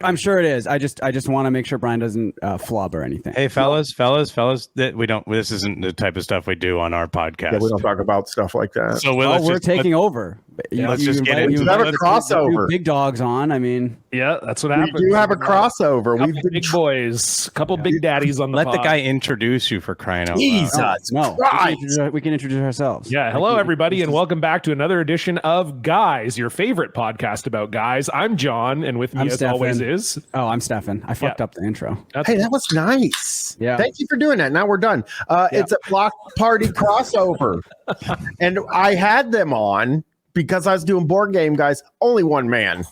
I'm sure it is. I just want to make sure Bryan doesn't flub or anything. Hey, fellas, this isn't the type of stuff we do on our podcast. Yeah, we don't talk about stuff like that. So we're taking over. Let's just get into it. We have a crossover. Big dogs on. I mean, yeah, that's what happens. We do have a crossover. We've big boys, a couple big daddies on the Let pod. the guy introduce you for crying out loud. Jesus Christ. we can introduce ourselves. Yeah, hello everybody, and welcome back to another edition of Guys, your favorite podcast about guys. I'm John, and with me as Stefan. always is. Oh, I'm Stefan. I fucked up the intro. Hey, that was nice. Yeah. Thank you for doing that. Now we're done. It's a block party crossover. And I had them on because I was doing Board Game Guys. Only one man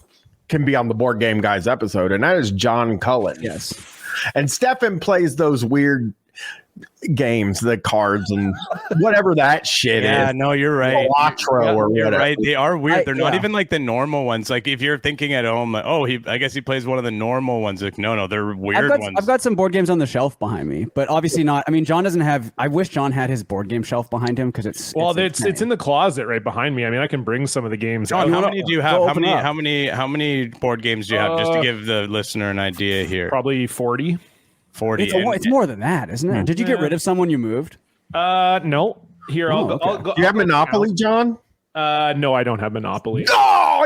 can be on the Board Game Guys episode, and that is John Cullen. Yes. And Stefan plays those weird games, the cards and whatever that shit is. Yeah, no, you're right. Or you're whatever. right. They are weird. They're not yeah. even like the normal ones. Like if you're thinking at home, like, oh, I guess he plays one of the normal ones. Like, no, they're weird ones. I've got some board games on the shelf behind me, but obviously not. I mean, John doesn't have. I wish John had his board game shelf behind him because it's in the closet right behind me. I mean, I can bring some of the games. John, how many do you have? How many board games do you have? Just to give the listener an idea here. Probably 40. 40. It's more than that, isn't it? Did you get rid of someone you moved? No. Here, I'll go. Do you have Monopoly, John? No, I don't have Monopoly. Oh,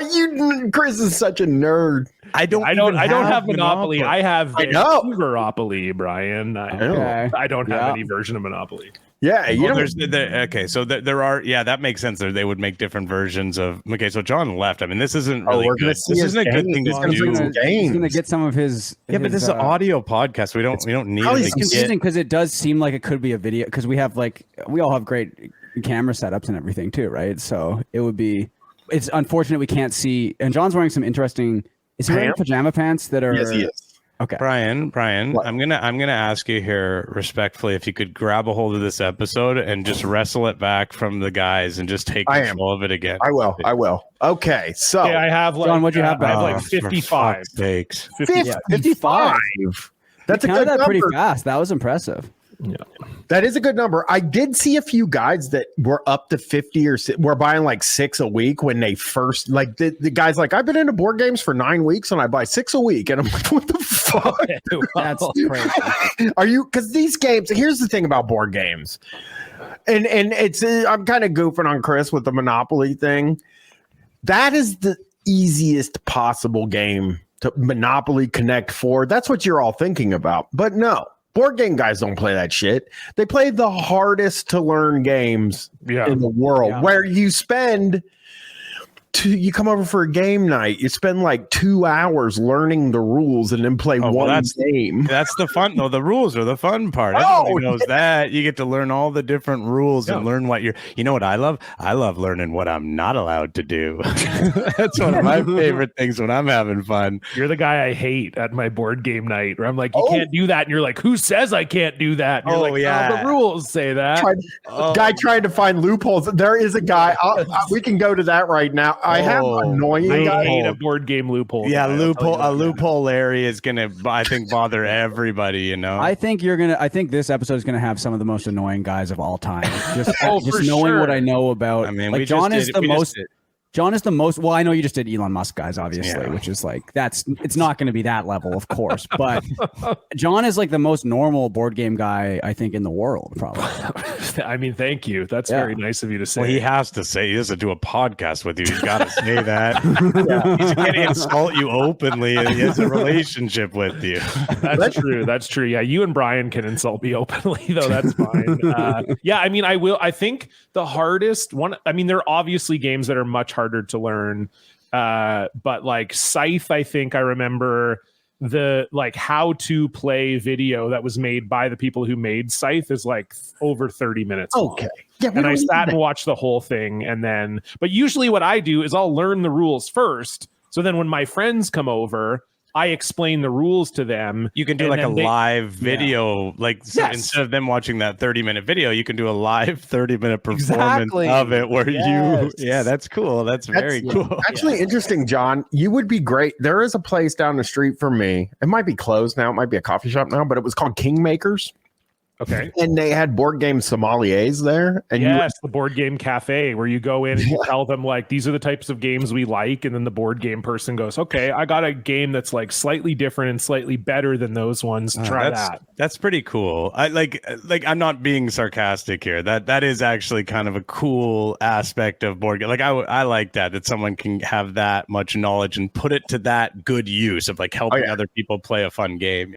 Chris is such a nerd. I don't have Monopoly. I have Monopoly, Bryan. I don't have any version of Monopoly. Yeah, there are. Yeah, that makes sense. They would make different versions of. Okay, so John left. I mean, this isn't really good. This isn't a good thing to do. He's gonna get some of his. Yeah, but this is an audio podcast. We don't need. It's confusing because it does seem like it could be a video because we all have great camera setups and everything too, right? So it would be. It's unfortunate we can't see. And John's wearing some interesting. Is he wearing pajama pants that are? Yes, he is. Okay, Bryan, what? I'm gonna ask you here respectfully if you could grab a hold of this episode and just wrestle it back from the guys and just take control of it again. I will. Okay, so I have John, what'd you have? I have like 55. 55. That's a good number. Pretty fast. That was impressive. Yeah, that is a good number. I did see a few guys that were up to 50 or were buying like 6 a week when they first like the guy's like, I've been into board games for 9 weeks and I buy 6 a week. And I'm like, what the fuck? That's crazy. Are you? Because these games, here's the thing about board games. And it's, I'm kind of goofing on Chris with the Monopoly thing. That is the easiest possible game to Monopoly Connect 4. That's what you're all thinking about. But no. Board game guys don't play that shit. They play the hardest to learn games in the world where you spend you come over for a game night. You spend like 2 hours learning the rules and then play one game. That's the fun. No, the rules are the fun part. Everybody knows that. You get to learn all the different rules and learn what you know what I love? I love learning what I'm not allowed to do. That's one of my favorite things when I'm having fun. You're the guy I hate at my board game night where I'm like, you can't do that. And you're like, who says I can't do that? And you're the rules say that. Guy trying to find loopholes. There is a guy. We can go to that right now. I have annoying. I hate a board game loophole. Yeah, loophole area is gonna, I think, bother everybody. You know, I think this episode is gonna have some of the most annoying guys of all time. Just knowing what I know about. I mean, like John is the most. John is the most. Well, I know you just did Elon Musk guys, obviously, which is like it's not going to be that level, of course. But John is like the most normal board game guy I think in the world, probably. I mean, thank you. That's very nice of you to say. Well, he has to say. He doesn't do a podcast with you. He's got to say that. He's going to insult you openly, and he has a relationship with you. That's true. That's true. Yeah, you and Bryan can insult me openly, though. That's fine. I mean, I will. I think the hardest one. I mean, there are obviously games that are much harder to learn, but like Scythe, I think I remember the like how to play video that was made by the people who made Scythe is like over 30 minutes long. Yeah, and I sat and watched the whole thing, and then but usually what I do is I'll learn the rules first, so then when my friends come over I explain the rules to them. You can do like a live video, instead of them watching that 30-minute video, you can do a live 30-minute performance of it where that's cool. That's very cool. Actually, interesting, John. You would be great. There is a place down the street from me. It might be closed now. It might be a coffee shop now, but it was called Kingmakers. Okay. And they had board game sommeliers there. And yes, the board game cafe where you go in and you tell them like, these are the types of games we like. And then the board game person goes, okay, I got a game that's like slightly different and slightly better than those ones. Try that. That's pretty cool. I like I'm not being sarcastic here. That is actually kind of a cool aspect of board game. Like I like that someone can have that much knowledge and put it to that good use of like helping other people play a fun game.